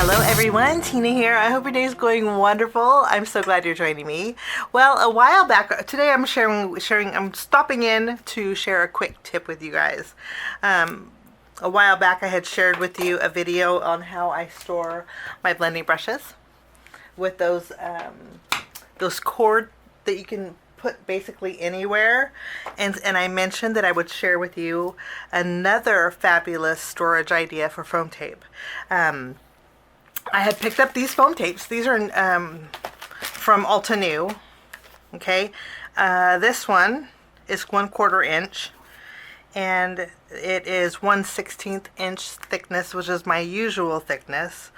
Hello everyone, Tina here. I hope your day is going wonderful. I'm so glad you're joining me. Well, a while back, today I'm I'm stopping in to share a quick tip with you guys. A while back I had shared with you a video on how I store my blending brushes with those cord that you can put basically anywhere, and I mentioned that I would share with you another fabulous storage idea for foam tape. I had picked up these foam tapes. These are from Altenew. Okay, this one is 1/4 inch, and it is 1/16 inch thickness, which is my usual thickness.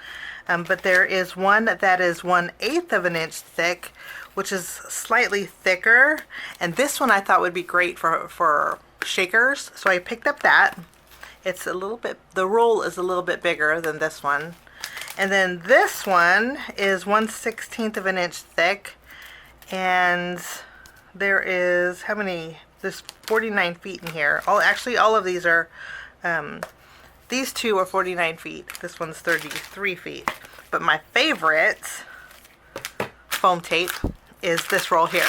But there is one that is 1/8 of an inch thick, which is slightly thicker. And this one I thought would be great for shakers, so I picked up that. It's a little bit, the roll is a little bit bigger than this one. And then this one is 1/16 of an inch thick, and there is, how many? There's 49 feet in here. Actually, all of these are, these two are 49 feet. This one's 33 feet. But my favorite foam tape is this roll here.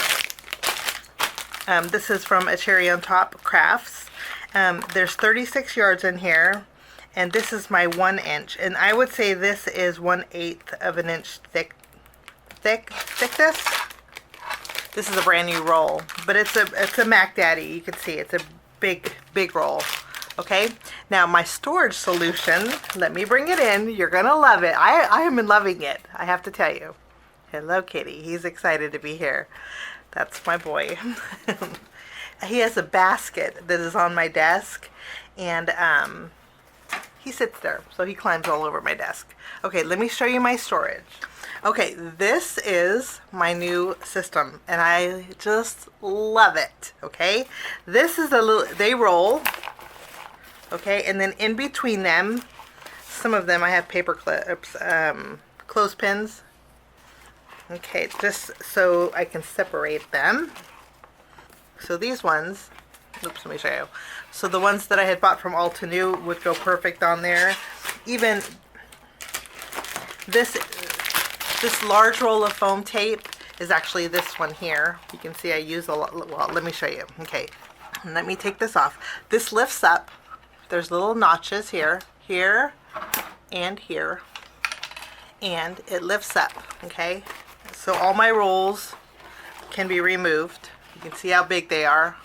This is from A Cherry on Top Crafts. There's 36 yards in here. And this is my 1 inch, and I would say this is 1/8 of an inch thickness. This is a brand new roll, but it's a Mac Daddy. You can see it's a big roll. Okay, now my storage solution. Let me bring it in. You're gonna love it. I am loving it. I have to tell you. Hello, Kitty. He's excited to be here. That's my boy. He has a basket that is on my desk, and he sits there, so he climbs all over my desk. Okay, let me show you my storage. Okay, this is my new system, and I just love it, okay? This is a little, they roll, okay, and then in between them, some of them I have paper clips, clothespins, okay, just so I can separate them. So these ones, oops, let me show you. So the ones that I had bought from Altenew would go perfect on there. Even this large roll of foam tape is actually this one here. You can see I use a lot. Well, let me show you. Okay, let me take this off. This lifts up. There's little notches here, and here, and it lifts up. Okay, so all my rolls can be removed. You can see how big they are.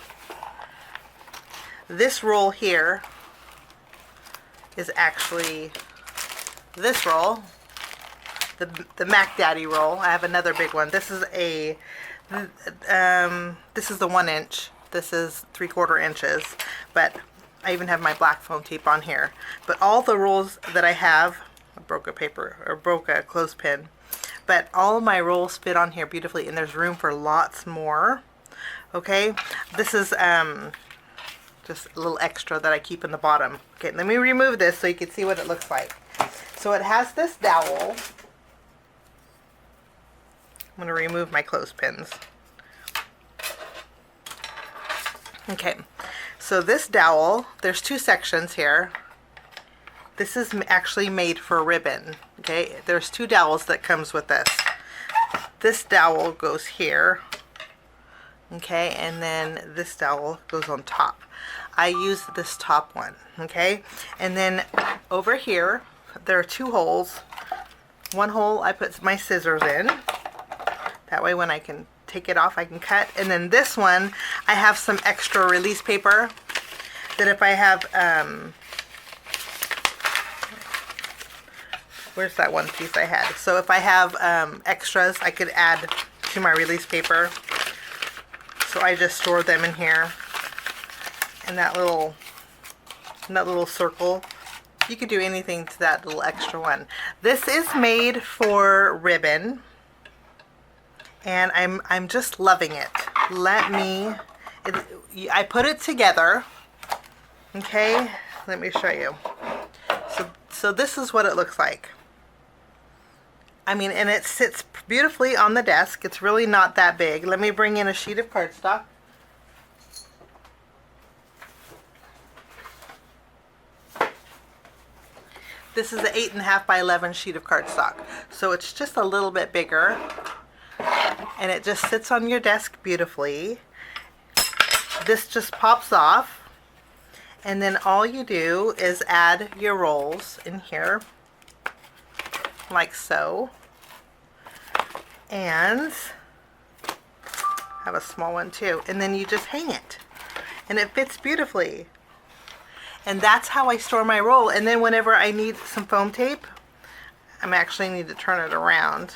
This roll here is actually this roll, the Mac Daddy roll. I have another big one. This is this is the 1 inch. This is 3/4 inches, but I even have my black foam tape on here. But all the rolls that I have, I broke a clothespin, but all of my rolls fit on here beautifully, and there's room for lots more. Okay, this is just a little extra that I keep in the bottom. Okay, let me remove this so you can see what it looks like. So it has this dowel. I'm going to remove my clothespins. Okay, so this dowel, there's two sections here. This is actually made for ribbon. Okay, there's two dowels that comes with this. This dowel goes here. Okay, and then this dowel goes on top. I use this top one, okay? And then over here, there are two holes. One hole I put my scissors in. That way when I can take it off, I can cut. And then this one, I have some extra release paper that if I have, where's that one piece I had? So if I have extras, I could add to my release paper. So I just store them in here. In that little circle. You could do anything to that little extra one. This is made for ribbon, and I'm just loving it. I put it together. Okay, let me show you. So this is what it looks like. I mean, and it sits beautifully on the desk. It's really not that big. Let me bring in a sheet of cardstock. This is an 8.5 by 11 sheet of cardstock. So it's just a little bit bigger. And it just sits on your desk beautifully. This just pops off. And then all you do is add your rolls in here, like so. And I have a small one too. And then you just hang it. And it fits beautifully. And that's how I store my roll. And then whenever I need some foam tape, I actually need to turn it around,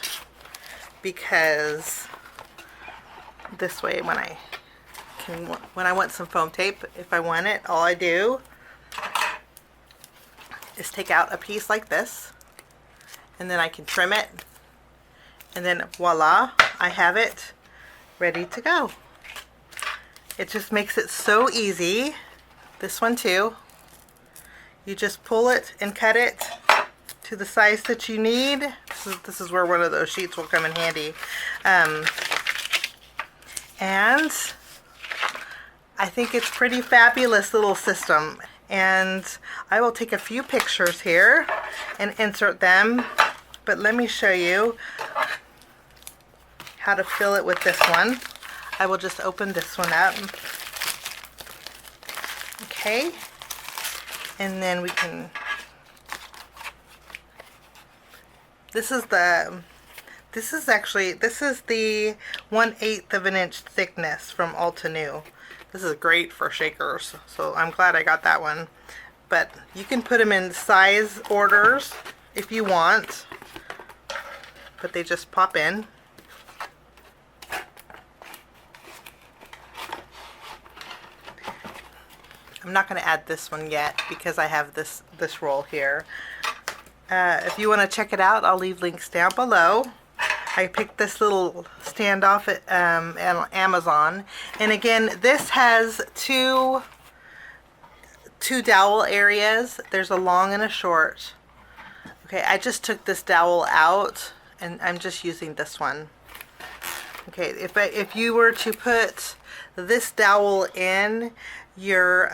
because this way when I want some foam tape, if I want it, all I do is take out a piece like this, and then I can trim it, and then voila, I have it ready to go. It just makes it so easy. This one too. You just pull it and cut it to the size that you need. This is where one of those sheets will come in handy. And I think it's pretty fabulous little system. And I will take a few pictures here and insert them. But let me show you how to fill it with this one. I will just open this one up. Okay. And then we can, this is the 1/8 of an inch thickness from Altenew. This is great for shakers, so I'm glad I got that one. But you can put them in size orders if you want, but they just pop in. I'm not going to add this one yet because I have this roll here. If you want to check it out, I'll leave links down below. I picked this little standoff at Amazon, and again, this has two dowel areas. There's a long and a short. Okay, I just took this dowel out, and I'm just using this one. Okay, if you were to put this dowel in, your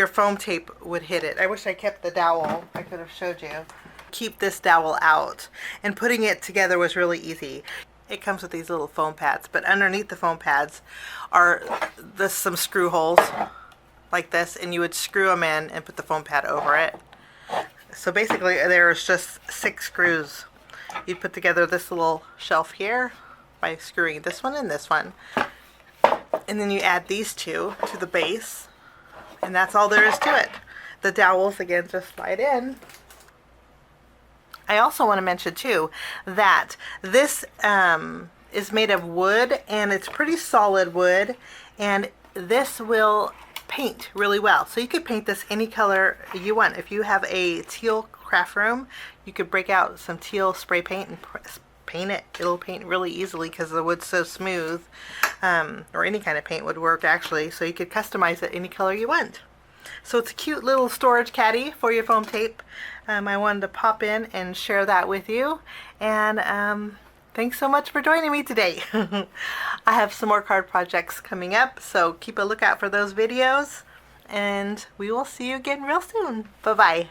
foam tape would hit it. I wish I kept the dowel. I could have showed you. Keep this dowel out, and putting it together was really easy. It comes with these little foam pads, but underneath the foam pads are some screw holes like this, and you would screw them in and put the foam pad over it. So basically there's just 6 screws. You'd put together this little shelf here by screwing this one and this one. And then you add these two to the base, and that's all there is to it. The dowels, again, just slide in. I also want to mention too that this is made of wood, and it's pretty solid wood, and this will paint really well. So you could paint this any color you want. If you have a teal craft room, you could break out some teal spray paint and paint it. It'll paint really easily because the wood's so smooth. Or any kind of paint would work actually, so you could customize it any color you want. So it's a cute little storage caddy for your foam tape. I wanted to pop in and share that with you, and thanks so much for joining me today. I have some more card projects coming up, so keep a lookout for those videos, and we will see you again real soon. Bye-bye.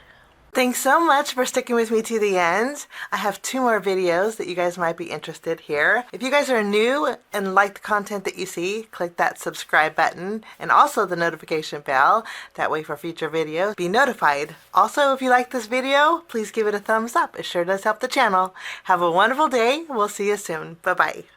Thanks so much for sticking with me to the end. I have 2 more videos that you guys might be interested here. If you guys are new and like the content that you see, click that subscribe button and also the notification bell. That way for future videos, be notified. Also, if you like this video, please give it a thumbs up. It sure does help the channel. Have a wonderful day. We'll see you soon. Bye-bye.